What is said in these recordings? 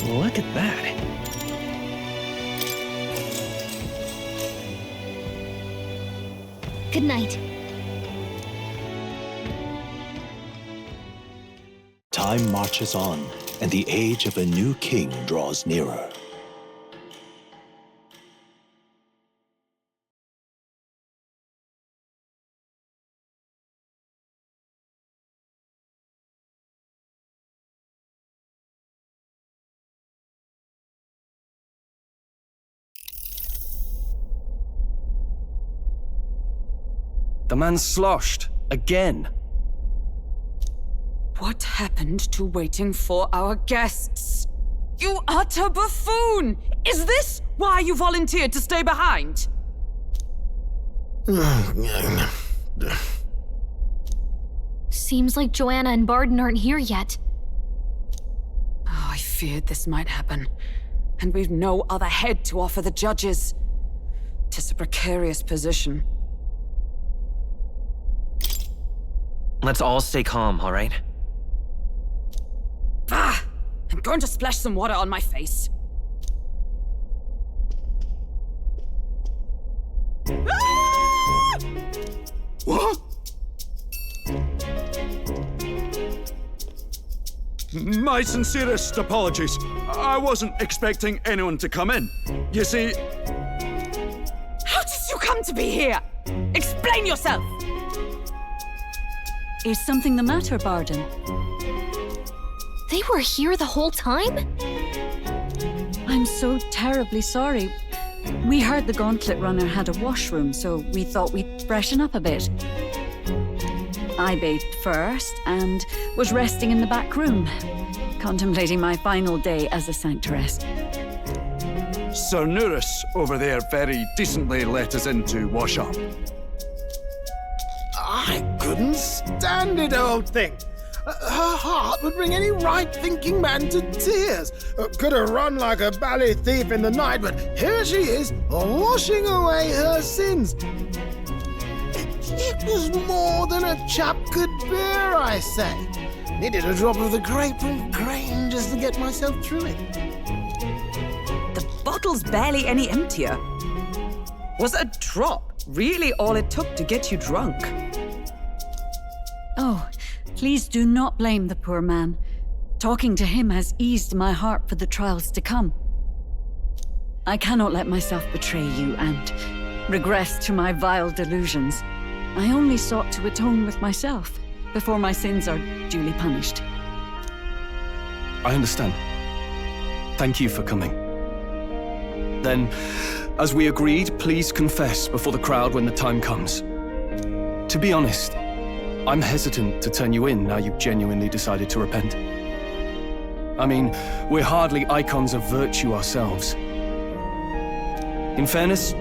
Look at that. Good night. Time marches on, and the age of a new king draws nearer. The man's sloshed. Again. What happened to waiting for our guests? You utter buffoon! Is this why you volunteered to stay behind? Seems like Joanna and Barden aren't here yet. Oh, I feared this might happen. And we've no other head to offer the judges. 'Tis a precarious position. Let's all stay calm, all right? Ah! I'm going to splash some water on my face. Ah! What? My sincerest apologies. I wasn't expecting anyone to come in. You see... How did you come to be here? Explain yourself! Is something the matter, Barden? They were here the whole time? I'm so terribly sorry. We heard the Gauntlet Runner had a washroom, so we thought we'd freshen up a bit. I bathed first and was resting in the back room, contemplating my final day as a sanctoress. Sir Nuris over there very decently let us in to wash up. I couldn't stand it, old thing. Her heart would bring any right-thinking man to tears. Could have run like a ballet thief in the night, but here she is, washing away her sins. It was more than a chap could bear, I say. Needed a drop of the grape and grain just to get myself through it. The bottle's barely any emptier. Was a drop really all it took to get you drunk? Oh, please do not blame the poor man. Talking to him has eased my heart for the trials to come. I cannot let myself betray you and regress to my vile delusions. I only sought to atone with myself before my sins are duly punished. I understand. Thank you for coming. Then, as we agreed, please confess before the crowd when the time comes. To be honest, I'm hesitant to turn you in now you've genuinely decided to repent. I mean, we're hardly icons of virtue ourselves. In fairness,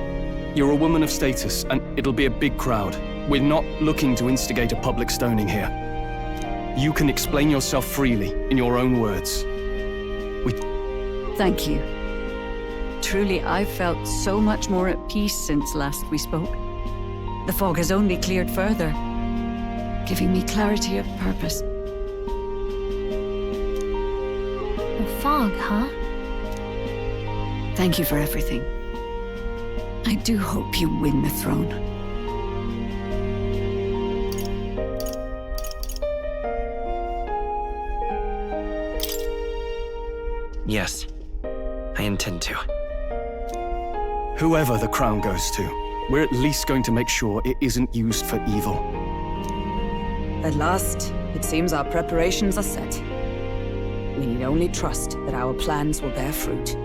you're a woman of status, and it'll be a big crowd. We're not looking to instigate a public stoning here. You can explain yourself freely, in your own words. Thank you. Truly, I've felt so much more at peace since last we spoke. The fog has only cleared further, giving me clarity of purpose. The fog, huh? Thank you for everything. I do hope you win the throne. Yes, I intend to. Whoever the crown goes to, we're at least going to make sure it isn't used for evil. At last, it seems our preparations are set. We need only trust that our plans will bear fruit.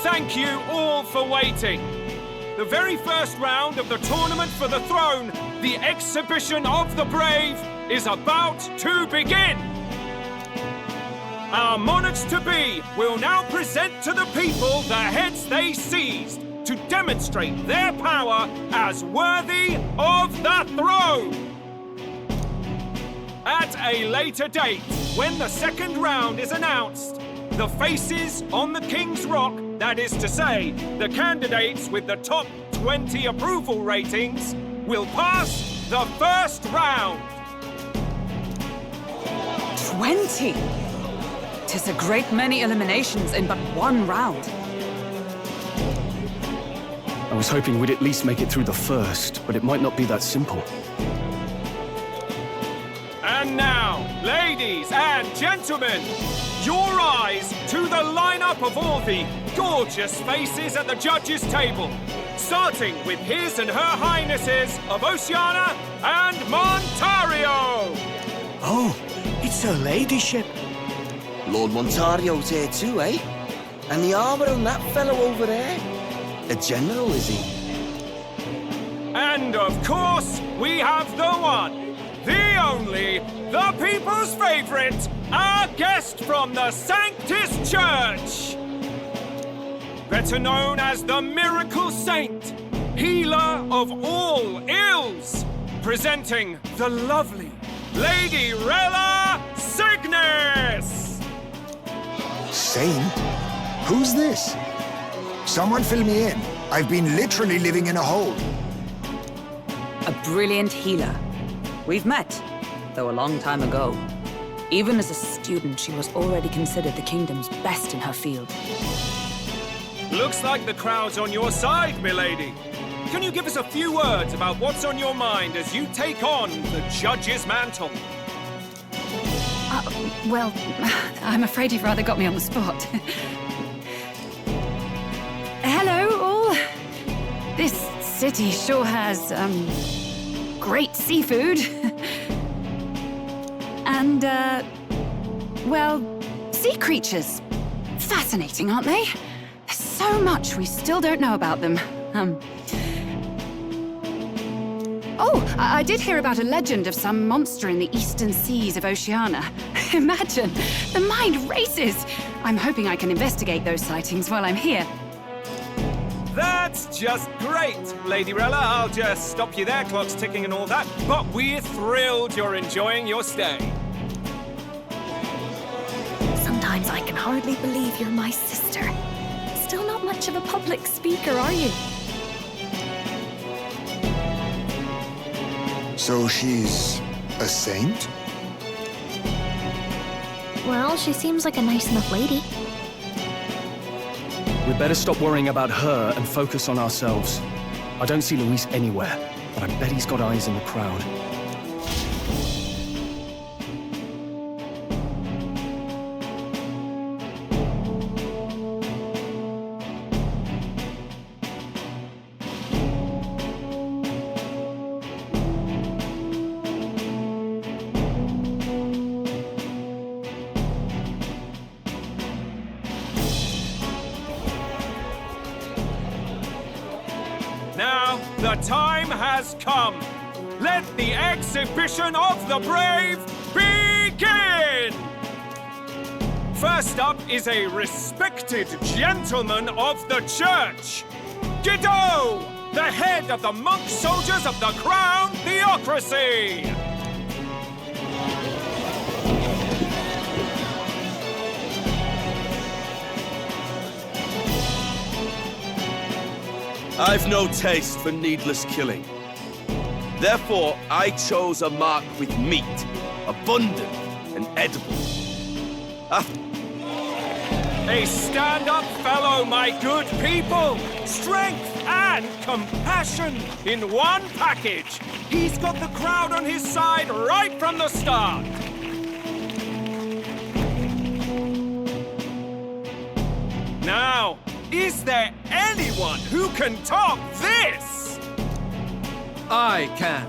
Thank you all for waiting. The very first round of the tournament for the throne, the exhibition of the brave, is about to begin. our monarchs-to-be will now present to the people the heads they seized to demonstrate their power as worthy of the throne. At a later date, when the second round is announced, the faces on the King's Rock, that is to say, the candidates with the top 20 approval ratings, will pass the first round. 20! 'Tis a great many eliminations in but one round. I was hoping we'd at least make it through the first, but it might not be that simple. And now, ladies and gentlemen, your eyes to the lineup of all the gorgeous faces at the judges' table, starting with His and Her Highnesses of Oceania and Montario. Oh, it's her ladyship. Lord Montario's here too, eh? And the armor on that fellow over there? A general, is he? And of course, we have the one, the only, the people's favorite, our guest from the Sanctus Church. Better known as the Miracle Saint, healer of all ills, presenting the lovely Lady Rella Cygnus. Saint? Who's this? Someone fill me in. I've been literally living in a hole. A brilliant healer. We've met, though a long time ago. Even as a student, she was already considered the kingdom's best in her field. Looks like the crowd's on your side, milady. Can you give us a few words about what's on your mind as you take on the judge's mantle? Well, I'm afraid you've rather got me on the spot. Hello, all. This city sure has, great seafood. And, well, sea creatures. Fascinating, aren't they? There's so much we still don't know about them. Oh, I did hear about a legend of some monster in the eastern seas of Oceania. Imagine, the mind races. I'm hoping I can investigate those sightings while I'm here. That's just great, Lady Rella. I'll just stop you there, clock's ticking and all that. But we're thrilled you're enjoying your stay. Sometimes I can hardly believe you're my sister. Still not much of a public speaker, are you? So she's a saint? Well, she seems like a nice enough lady. We'd better stop worrying about her and focus on ourselves. I don't see Luis anywhere, but I bet he's got eyes in the crowd. Now, the time has come. Let the exhibition of the brave begin! First up is a respected gentleman of the church. Guido, the head of the monk soldiers of the Crown Theocracy. I've no taste for needless killing. Therefore, I chose a mark with meat, abundant and edible. A stand-up fellow, my good people! Strength and compassion in one package! He's got the crowd on his side right from the start! Now, is there anyone who can top this? I can.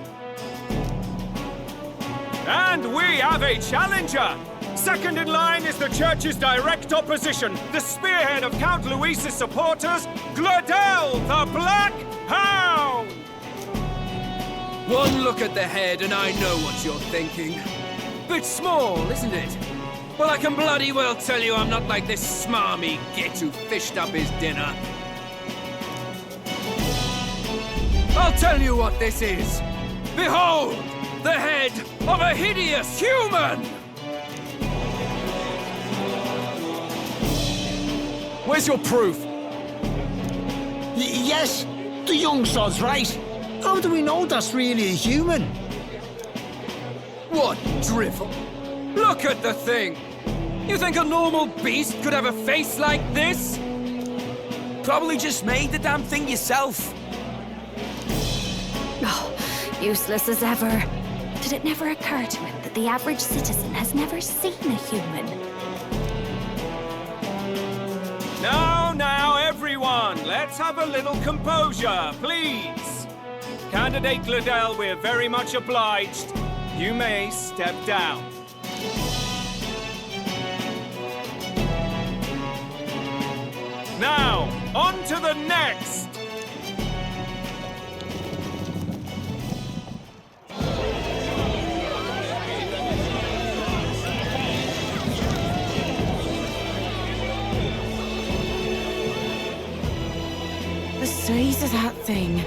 And we have a challenger! Second in line is the church's direct opposition, the spearhead of Count Luis's supporters, Gladel the Black Hound! One look at the head and I know what you're thinking. Bit small, isn't it? Well, I can bloody well tell you I'm not like this smarmy git who fished up his dinner. I'll tell you what this is. Behold, the head of a hideous human! Where's your proof? Yes, the young sod's right. How do we know that's really a human? What drivel? Look at the thing! You think a normal beast could have a face like this? Probably just made the damn thing yourself. Oh, useless as ever. Did it never occur to him that the average citizen has never seen a human? Now, everyone, let's have a little composure, please. Candidate Liddell, we're very much obliged. You may step down. Now, on to the next! The size of that thing.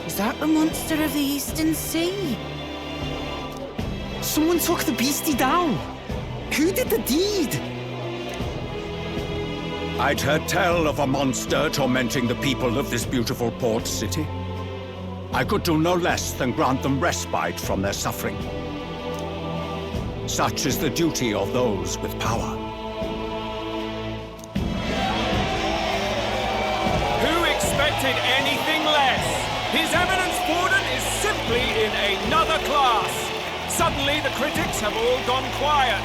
Is that the monster of the Eastern Sea? Someone took the beastie down. Who did the deed? I'd heard tell of a monster tormenting the people of this beautiful port city. I could do no less than grant them respite from their suffering. Such is the duty of those with power. Who expected anything less? His Eminence Borden is simply in another class. Suddenly the critics have all gone quiet.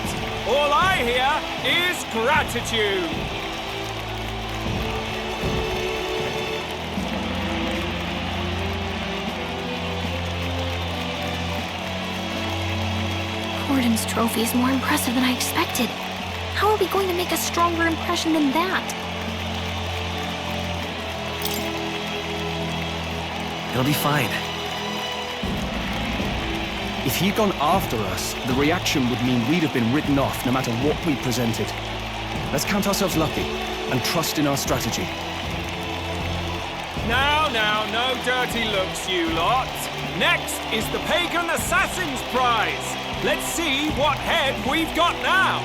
All I hear is gratitude. Borden's trophy is more impressive than I expected. How are we going to make a stronger impression than that? He'll be fine. If he'd gone after us, the reaction would mean we'd have been written off no matter what we presented. Let's count ourselves lucky and trust in our strategy. Now, no dirty looks, you lot. Next is the Pagan Assassin's Prize. Let's see what head we've got now.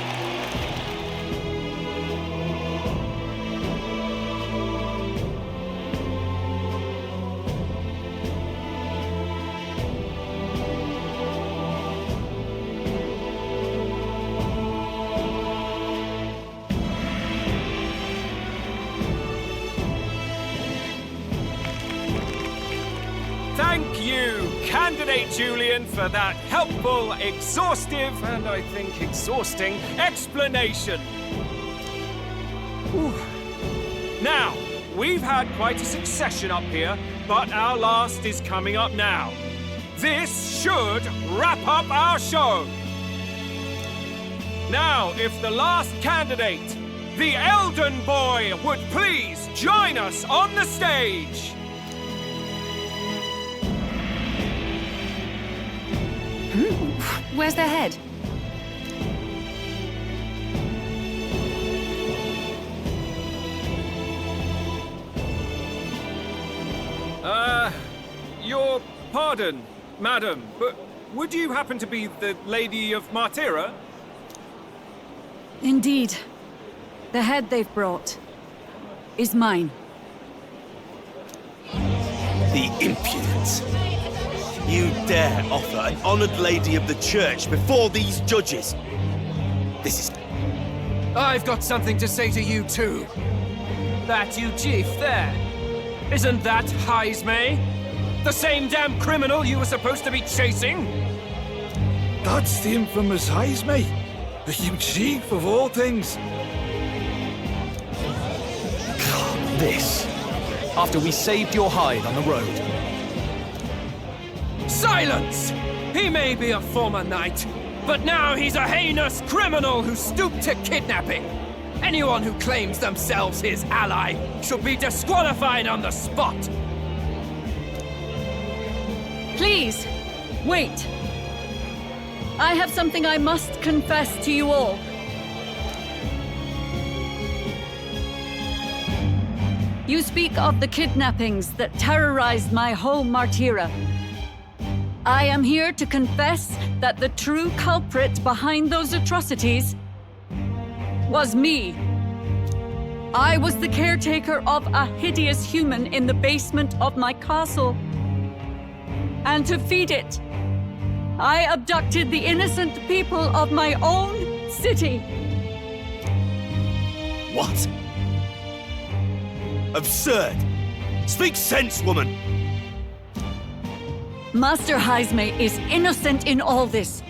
Thank you, Candidate Julian, for that helpful, exhaustive, and I think exhausting explanation. Whew. Now, we've had quite a succession up here, but our last is coming up now. This should wrap up our show. Now, if the last candidate, the Elden Boy, would please join us on the stage. Where's the head? Your pardon, madam, but would you happen to be the Lady of Martyra? Indeed. The head they've brought is mine. The impudence. You dare offer an honored lady of the church before these judges? This is... I've got something to say to you too. That you chief there. Isn't that Heismay? The same damn criminal you were supposed to be chasing? That's the infamous Heismay, the huge chief of all things. This. After we saved your hide on the road. Silence! He may be a former knight, but now he's a heinous criminal who stooped to kidnapping. Anyone who claims themselves his ally should be disqualified on the spot. Please, wait. I have something I must confess to you all. You speak of the kidnappings that terrorized my home, Martira. I am here to confess that the true culprit behind those atrocities was me. I was the caretaker of a hideous human in the basement of my castle. And to feed it, I abducted the innocent people of my own city. What? Absurd! Speak sense, woman! Master Heisme is innocent in all this.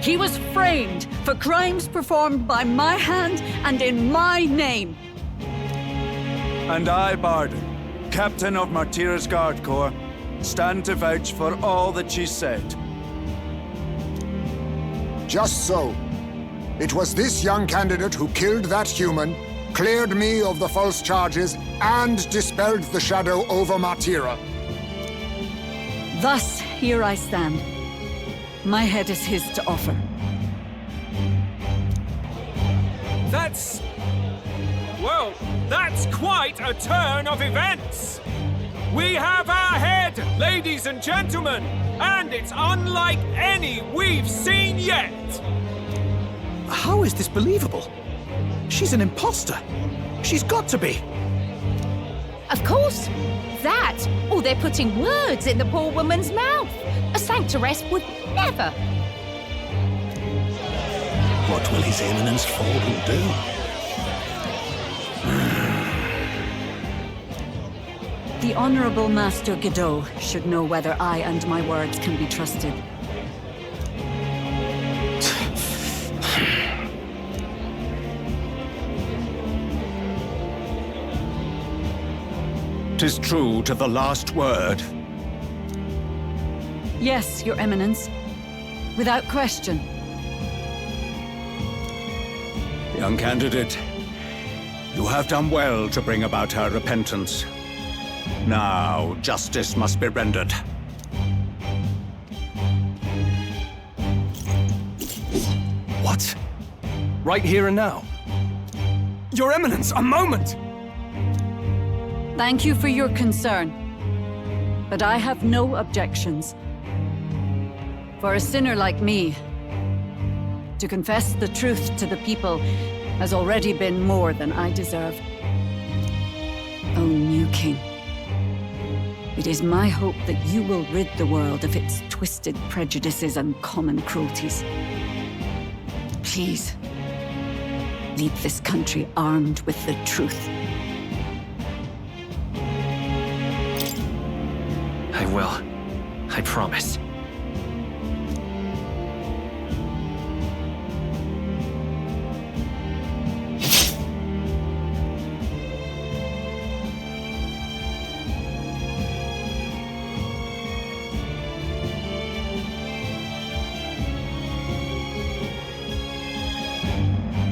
He was framed for crimes performed by my hand and in my name. And I, Barden, captain of Martira's Guard Corps, stand to vouch for all that she said. Just so. It was this young candidate who killed that human, cleared me of the false charges, and dispelled the shadow over Martira. Thus, here I stand. My head is his to offer. Well, that's quite a turn of events! We have our head, ladies and gentlemen, and it's unlike any we've seen yet! How is this believable? She's an imposter. She's got to be. Of course. That, or they're putting words in the poor woman's mouth. A sanctoress would never. What will His Eminence fall and do? The Honorable Master Godot should know whether I and my words can be trusted. 'Tis true to the last word. Yes, Your Eminence. Without question. Young candidate, you have done well to bring about her repentance. Now, justice must be rendered. What? Right here and now? Your Eminence, a moment! Thank you for your concern, but I have no objections. For a sinner like me, to confess the truth to the people has already been more than I deserve. O new king, it is my hope that you will rid the world of its twisted prejudices and common cruelties. Please, lead this country armed with the truth. I will. I promise.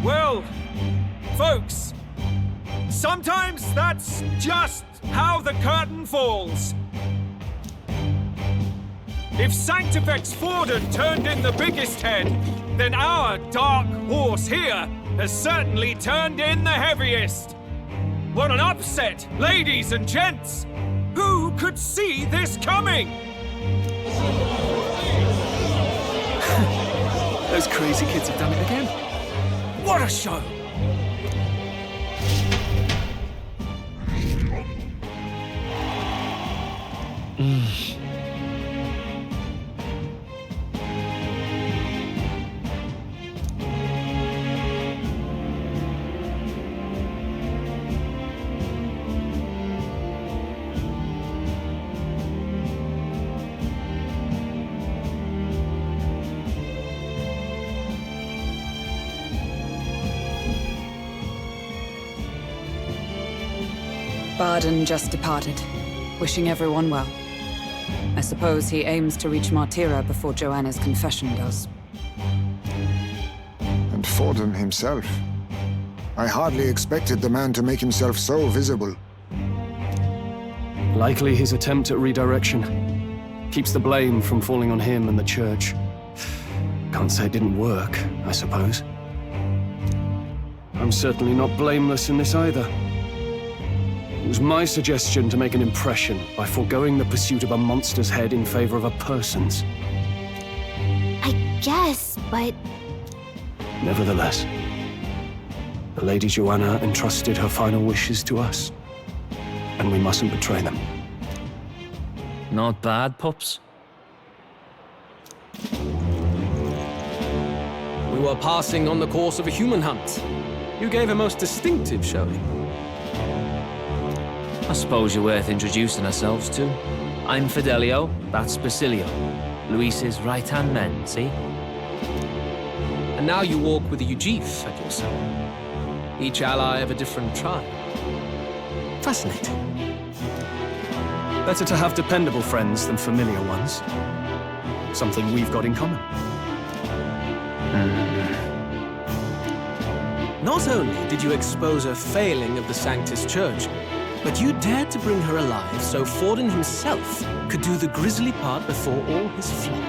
Well, folks, sometimes that's just how the curtain falls. If Sanctifex Forden turned in the biggest head, then our dark horse here has certainly turned in the heaviest. What an upset, ladies and gents! Who could see this coming? Those crazy kids have done it again. What a show! Barden just departed, wishing everyone well. I suppose he aims to reach Martira before Joanna's confession does. And Forden himself. I hardly expected the man to make himself so visible. Likely his attempt at redirection. Keeps the blame from falling on him and the church. Can't say it didn't work, I suppose. I'm certainly not blameless in this either. It was my suggestion to make an impression by foregoing the pursuit of a monster's head in favor of a person's. I guess, but... Nevertheless, the Lady Joanna entrusted her final wishes to us, and we mustn't betray them. Not bad, pups. We were passing on the course of a human hunt. You gave a most distinctive showing. I suppose you're worth introducing ourselves to. I'm Fidelio, that's Basilio. Luis's right-hand man, see? And now you walk with a Ujif at your side. Each ally of a different tribe. Fascinating. Better to have dependable friends than familiar ones. Something we've got in common. Not only did you expose a failing of the Sanctus Church, but you dared to bring her alive so Forden himself could do the grisly part before all his flock.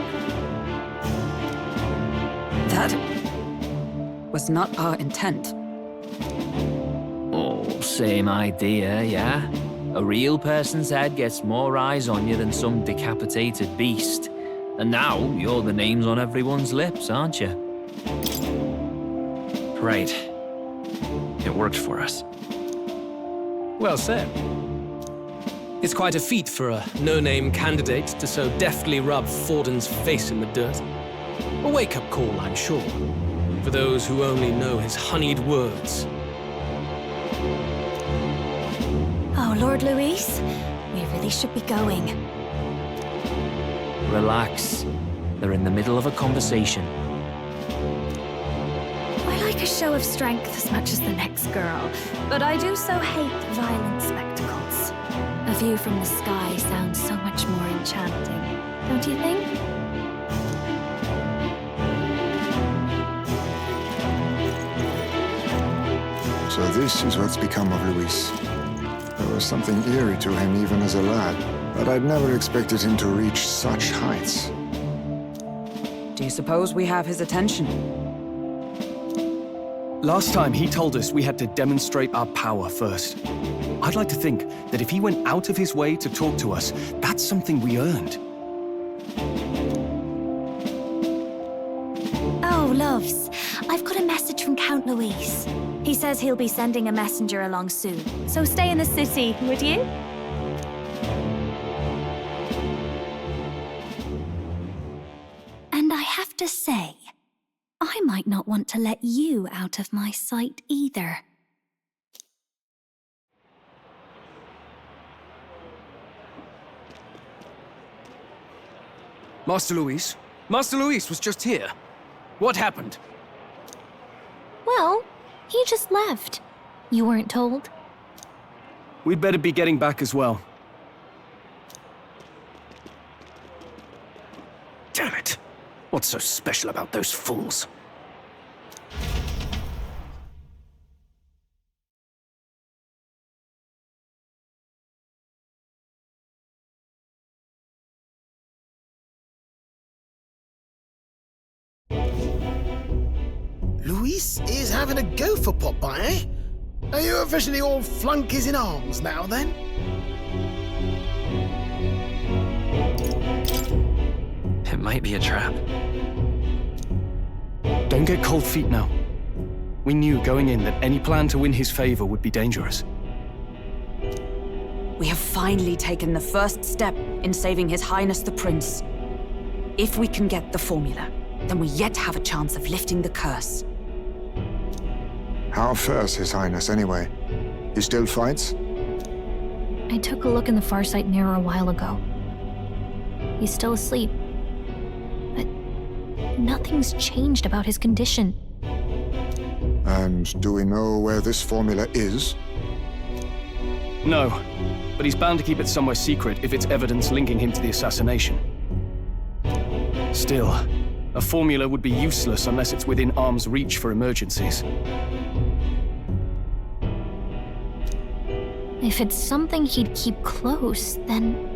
That was not our intent. Oh, same idea, yeah? A real person's head gets more eyes on you than some decapitated beast. And now, you're the names on everyone's lips, aren't you? Right. It worked for us. Well said. It's quite a feat for a no-name candidate to so deftly rub Forden's face in the dirt. A wake-up call, I'm sure, for those who only know his honeyed words. Oh, Lord Luis, we really should be going. Relax. They're in the middle of a conversation. I like a show of strength as much as the next girl, but I do so hate violent spectacles. A view from the sky sounds so much more enchanting, don't you think? So this is what's become of Luis. There was something eerie to him even as a lad, but I'd never expected him to reach such heights. Do you suppose we have his attention? Last time, he told us we had to demonstrate our power first. I'd like to think that if he went out of his way to talk to us, that's something we earned. Oh, loves, I've got a message from Count Luis. He says he'll be sending a messenger along soon, so stay in the city, would you? And I have to say, I might not want to let you out of my sight either. Master Luis? Master Luis was just here. What happened? Well, he just left. You weren't told? We'd better be getting back as well. Damn it! What's so special about those fools? Luis is having a go for Popeye, eh? Are you officially all flunkies in arms now, then? It might be a trap. Don't get cold feet now. We knew going in that any plan to win his favor would be dangerous. We have finally taken the first step in saving His Highness the Prince. If we can get the formula, then we yet have a chance of lifting the curse. How fares His Highness, anyway? He still fights? I took a look in the Farsight mirror a while ago. He's still asleep. But nothing's changed about his condition. And do we know where this formula is? No, but he's bound to keep it somewhere secret if it's evidence linking him to the assassination. Still, a formula would be useless unless it's within arm's reach for emergencies. If it's something he'd keep close, then...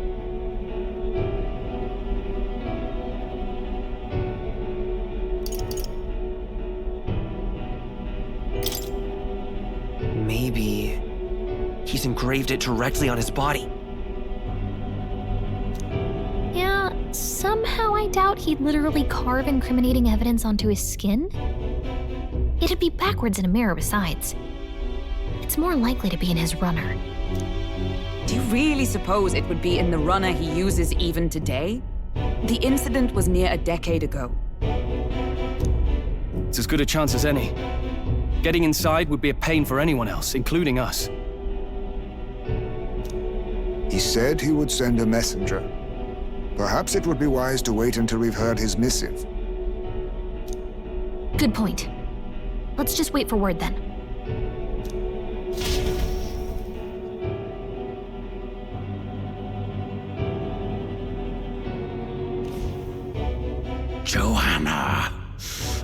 He's engraved it directly on his body. Yeah, somehow I doubt he'd literally carve incriminating evidence onto his skin. It'd be backwards in a mirror besides. It's more likely to be in his runner. Do you really suppose it would be in the runner he uses even today? The incident was near a decade ago. It's as good a chance as any. Getting inside would be a pain for anyone else, including us. He said he would send a messenger. Perhaps it would be wise to wait until we've heard his missive. Good point. Let's just wait for word then. Joanna!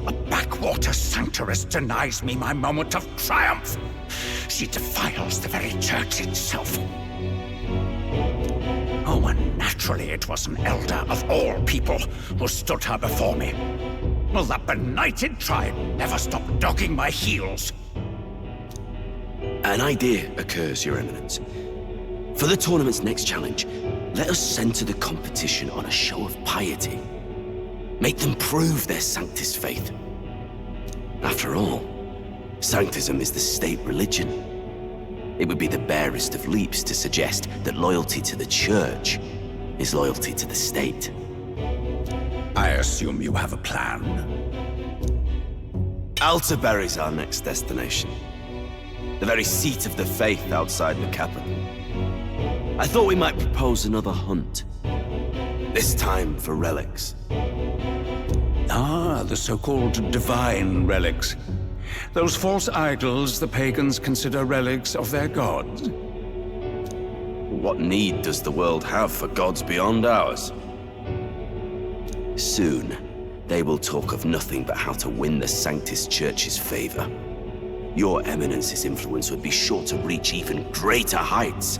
A backwater sanctuarist denies me my moment of triumph! She defiles the very church itself. Oh, and naturally it was an elder of all people who stood her before me. Will that benighted tribe never stop dogging my heels? An idea occurs, Your Eminence. For the tournament's next challenge, let us center the competition on a show of piety. Make them prove their Sanctus faith. After all, Sanctism is the state religion. It would be the barest of leaps to suggest that loyalty to the Church is loyalty to the state. I assume you have a plan? Altaberry's our next destination. The very seat of the faith outside the capital. I thought we might propose another hunt. This time for relics. Ah, the so-called divine relics. Those false idols the pagans consider relics of their gods. What need does the world have for gods beyond ours? Soon, they will talk of nothing but how to win the Sanctus Church's favor. Your Eminence's influence would be sure to reach even greater heights.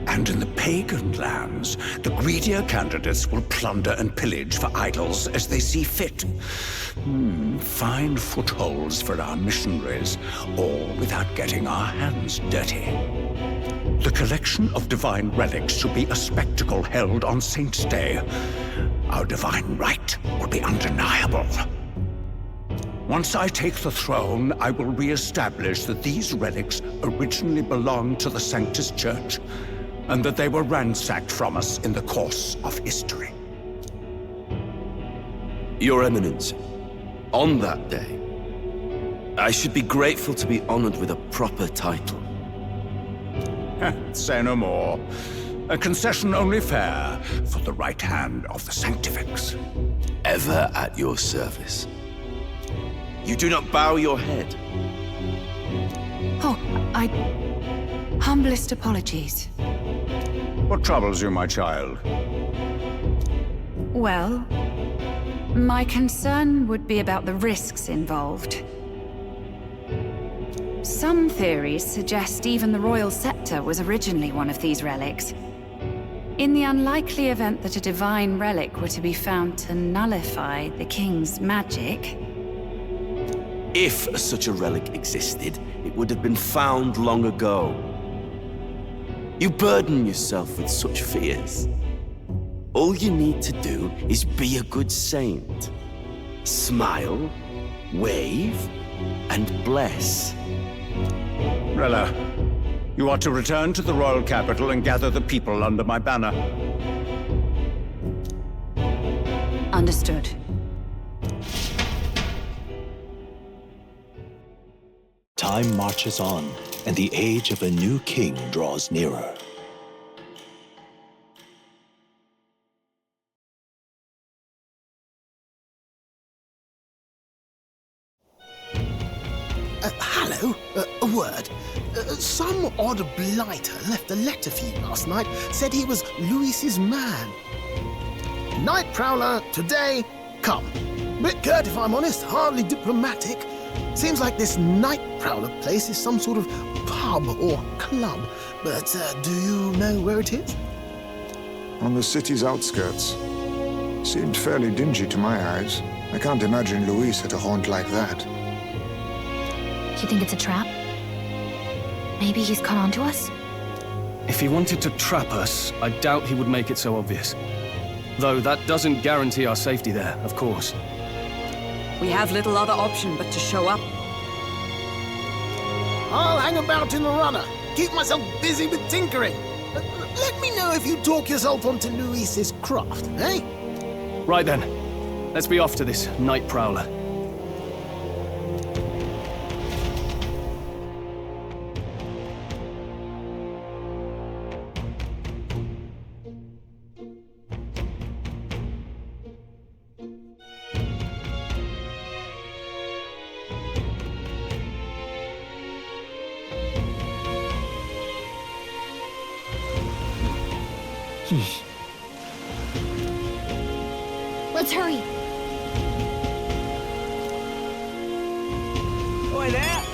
And in the pagan lands, the greedier candidates will plunder and pillage for idols as they see fit. Find footholds for our missionaries, all without getting our hands dirty. The collection of divine relics should be a spectacle held on Saint's Day. Our divine right will be undeniable. Once I take the throne, I will re-establish that these relics originally belonged to the Sanctus Church, and that they were ransacked from us in the course of history. Your Eminence, on that day, I should be grateful to be honored with a proper title. Say no more. A concession only fair for the right hand of the Sanctifex. Ever at your service. You do not bow your head. Oh, humblest apologies. What troubles you, my child? Well, my concern would be about the risks involved. Some theories suggest even the royal scepter was originally one of these relics. In the unlikely event that a divine relic were to be found to nullify the king's magic... If such a relic existed, it would have been found long ago. You burden yourself with such fears. All you need to do is be a good saint. Smile, wave, and bless. Rella, you are to return to the royal capital and gather the people under my banner. Understood. Time marches on, and the age of a new king draws nearer. Hello, a word. Some odd blighter left a letter for you last night. Said he was Louis's man. Night Prowler, today, come. Bit curt if I'm honest, hardly diplomatic. Seems like this Night Prowler place is some sort of pub or club. But do you know where it is? On the city's outskirts. Seemed fairly dingy to my eyes. I can't imagine Louis at a haunt like that. You think it's a trap? Maybe he's caught on to us? If he wanted to trap us, I doubt he would make it so obvious. Though that doesn't guarantee our safety there, of course. We have little other option but to show up. I'll hang about in the runner. Keep myself busy with tinkering. Let me know if you talk yourself onto Luis's craft, eh? Right then. Let's be off to this night prowler. Let's hurry. Oi there!